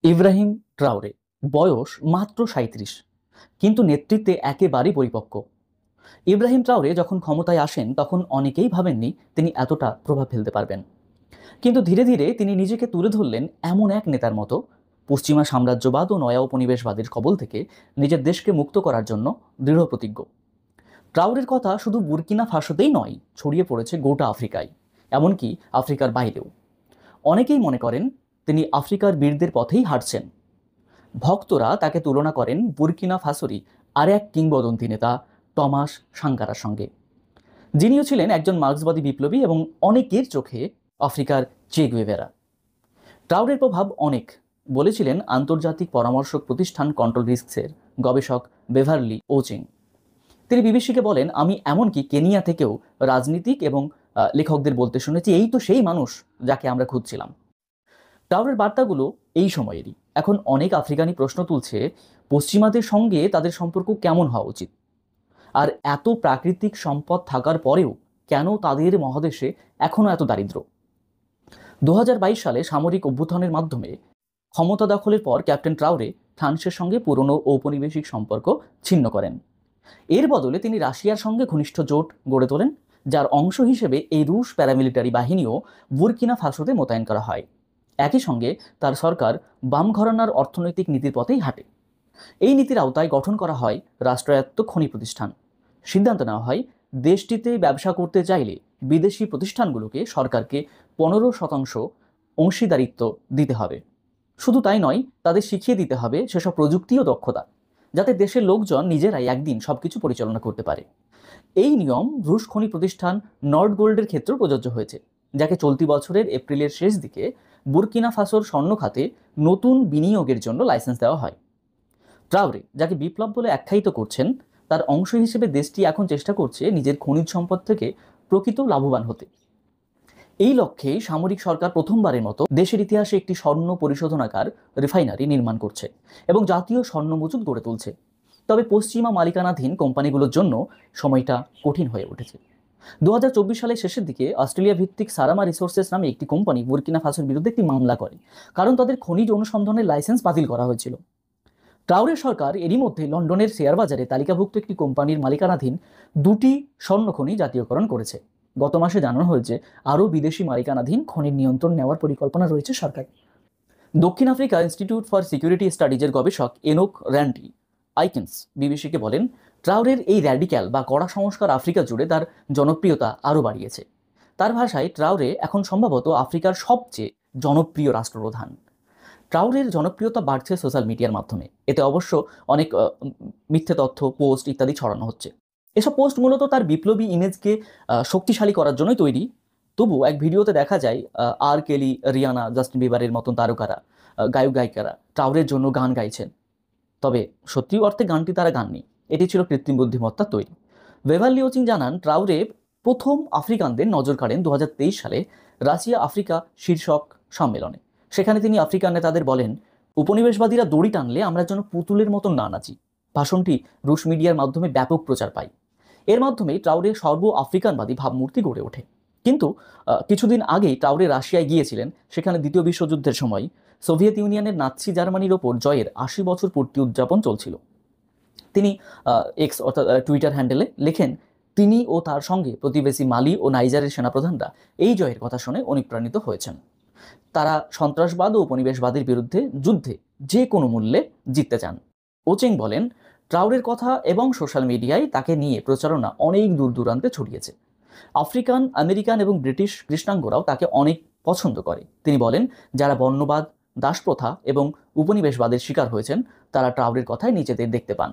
Ibrahim Traore বয়স মাত্র ৩৭, কিন্তু নেতৃত্বে একেবারেই পরিপক্ক। ইব্রাহিম ট্রাওরে যখন ক্ষমতায় আসেন তখন অনেকেই ভাবেননি তিনি এতটা প্রভাব ফেলতে পারবেন, কিন্তু ধীরে ধীরে তিনি নিজেকে তুলে ধরলেন এমন এক নেতার মতো পশ্চিমা সাম্রাজ্যবাদ ও নয়া উপনিবেশবাদের কবল থেকে নিজের দেশকে মুক্ত করার জন্য দৃঢ় প্রতিজ্ঞ। ট্রাওরের কথা শুধু বুর্কিনা ফাসোতেই নয়, ছড়িয়ে পড়েছে গোটা আফ্রিকায়, এমনকি আফ্রিকার বাইরেও। অনেকেই মনে করেন তিনি আফ্রিকার বীরদের পথেই হাঁটছেন। ভক্তরা তাকে তুলনা করেন বুর্কিনা ফাসোরই আর এক কিংবদন্তি নেতা টমাস সাঙ্কারার সঙ্গে, যিনিও ছিলেন একজন মার্ক্সবাদী বিপ্লবী এবং অনেকের চোখে আফ্রিকার চে গুয়েভেরা। ট্রাওরের প্রভাব অনেক, বলেছিলেন আন্তর্জাতিক পরামর্শক প্রতিষ্ঠান কন্ট্রোল রিস্কসের গবেষক বেভারলি ওচিং। তিনি বিবিসিকে বলেন, আমি এমনকি কেনিয়া থেকেও রাজনীতিক এবং লেখকদের বলতে শুনেছি, এই তো সেই মানুষ যাকে আমরা খুঁজছিলাম। ট্রাওরের বার্তাগুলো এই সময়েরই। এখন অনেক আফ্রিকানি প্রশ্ন তুলছে, পশ্চিমাদের সঙ্গে তাদের সম্পর্ক কেমন হওয়া উচিত, আর এত প্রাকৃতিক সম্পদ থাকার পরেও কেন তাদের মহাদেশে এখনও এত দারিদ্র। ২০২২ সালে সামরিক অভ্যুত্থানের মাধ্যমে ক্ষমতা দখলের পর ক্যাপ্টেন ট্রাওরে ফ্রান্সের সঙ্গে পুরনো ঔপনিবেশিক সম্পর্ক ছিন্ন করেন। এর বদলে তিনি রাশিয়ার সঙ্গে ঘনিষ্ঠ জোট গড়ে তোলেন, যার অংশ হিসেবে এই রুশ প্যারামিলিটারি বাহিনীও বুর্কিনা ফাসোতে মোতায়েন করা হয়। একই সঙ্গে তার সরকার বাম ঘরানার অর্থনৈতিক নীতির পথেই হাঁটে। এই নীতির আওতায় গঠন করা হয় রাষ্ট্রায়ত্ত খনি প্রতিষ্ঠান। সিদ্ধান্ত নেওয়া হয়, দেশটিতে ব্যবসা করতে চাইলে বিদেশি প্রতিষ্ঠানগুলোকে সরকারকে ১৫% অংশীদারিত্ব দিতে হবে। শুধু তাই নয়, তাদের শিখিয়ে দিতে হবে সেসব প্রযুক্তি ও দক্ষতা, যাতে দেশের লোকজন নিজেরাই একদিন সবকিছু পরিচালনা করতে পারে। এই নিয়ম রুশ খনি প্রতিষ্ঠান নর্ড গোল্ডের ক্ষেত্রেও প্রযোজ্য হয়েছে, যাকে চলতি বছরের এপ্রিলের শেষ দিকে বুর্কিনা ফাসোর স্বর্ণ খাতে নতুন বিনিয়োগের জন্য লাইসেন্স দেওয়া হয়। ট্রাওরে, যাকে বিপ্লব বলে আখ্যায়িত করছেন, তার অংশ হিসেবে দেশটি এখন চেষ্টা করছে নিজের খনিজ সম্পদ থেকে প্রকৃত লাভবান হতে। এই লক্ষ্যেই সামরিক সরকার প্রথমবারের মতো দেশের ইতিহাসে একটি স্বর্ণ পরিশোধনাগার রিফাইনারি নির্মাণ করছে এবং জাতীয় স্বর্ণ মজুদ গড়ে তুলছে। তবে পশ্চিমা মালিকানাধীন কোম্পানিগুলোর জন্য সময়টা কঠিন হয়ে উঠেছে। ২০২৪ সালের শেষের দিকে অস্ট্রেলিয়া ভিত্তিক সারামা রিসোর্সেস নামে একটি কোম্পানি বুর্কিনা ফাসোর বিরুদ্ধে একটি মামলা করে, কারণ তাদের খনিজ অনুসন্ধানের লাইসেন্স বাতিল করা হয়েছিল। ট্রাওরের সরকার এরই মধ্যে লন্ডনের শেয়ার বাজারে তালিকাভুক্ত একটি কোম্পানির মালিকানাধীন ২টি স্বর্ণ খনি জাতীয়করণ করেছে। গত মাসে জানানো হয়েছে আরও বিদেশি মালিকানাধীন খনির নিয়ন্ত্রণ নেওয়ার পরিকল্পনা রয়েছে সরকার। দক্ষিণ আফ্রিকা ইনস্টিটিউট ফর সিকিউরিটি স্টাডিজের গবেষক এনোক র্যান্ডি আইকেন্স বিবিসিকে বলেন, ট্রাওরের এই র্যাডিক্যাল বা কড়া সংস্কার আফ্রিকা জুড়ে তার জনপ্রিয়তা আরও বাড়িয়েছে। তার ভাষায়, ট্রাওরে এখন সম্ভবত আফ্রিকার সবচেয়ে জনপ্রিয় রাষ্ট্রপ্রধান। ট্রাওরের জনপ্রিয়তা বাড়ছে সোশ্যাল মিডিয়ার মাধ্যমে। এতে অবশ্য অনেক মিথ্যে তথ্য, পোস্ট ইত্যাদি ছড়ানো হচ্ছে। এসব পোস্ট মূলত তার বিপ্লবী ইমেজকে শক্তিশালী করার জন্যই তৈরি। তবু এক ভিডিওতে দেখা যায় আর কেলি, রিয়ানা, জাস্টিন বিবারের মতন তারকারা, গায়ক গায়িকারা ট্রাওরের জন্য গান গাইছেন। তবে সত্যি অর্থে গানটি তারা গাননি, এটি ছিল কৃত্রিম বুদ্ধিমত্তার তৈরি। বেভারলি ওচিং জানান, ট্রাওরে প্রথম আফ্রিকানদের নজর কাড়েন ২০২৩ সালে রাশিয়া আফ্রিকা শীর্ষক সম্মেলনে। সেখানে তিনি আফ্রিকান নেতাদের বলেন, উপনিবেশবাদীরা দড়ি টানলে আমরা যেন পুতুলের মতন না নাচি। ভাষণটি রুশ মিডিয়ার মাধ্যমে ব্যাপক প্রচার পায়। এর মাধ্যমে ট্রাওরে সর্ব আফ্রিকানবাদী ভাবমূর্তি গড়ে ওঠে। কিন্তু কিছুদিন আগেই ট্রাওরে রাশিয়ায় গিয়েছিলেন। সেখানে দ্বিতীয় বিশ্বযুদ্ধের সময় সোভিয়েত ইউনিয়নের নাৎসি জার্মানির ওপর জয়ের ৮০ বছর পূর্তি উদযাপন চলছিল। তিনি এক্স অর্থাৎ টুইটার হ্যান্ডেলে লেখেন, তিনি ও তার সঙ্গে প্রতিবেশী মালি ও নাইজারের সেনাপ্রধানরা এই জয়ের কথা শুনে অনুপ্রাণিত হয়েছেন। তারা সন্ত্রাসবাদ ও উপনিবেশবাদের বিরুদ্ধে যুদ্ধে যে কোনো মূল্যে জিততে চান। ওচেং বলেন, ট্রাওরের কথা এবং সোশ্যাল মিডিয়ায় তাকে নিয়ে প্রচারণা অনেক দূর দূরান্তে ছড়িয়েছে। আফ্রিকান, আমেরিকান এবং ব্রিটিশ কৃষ্ণাঙ্গরাও তাকে অনেক পছন্দ করে। তিনি বলেন, যারা বর্ণবাদ, দাসপ্রথা এবং উপনিবেশবাদের শিকার হয়েছেন তারা ট্রাওরের কথায় নিজেদের দেখতে পান।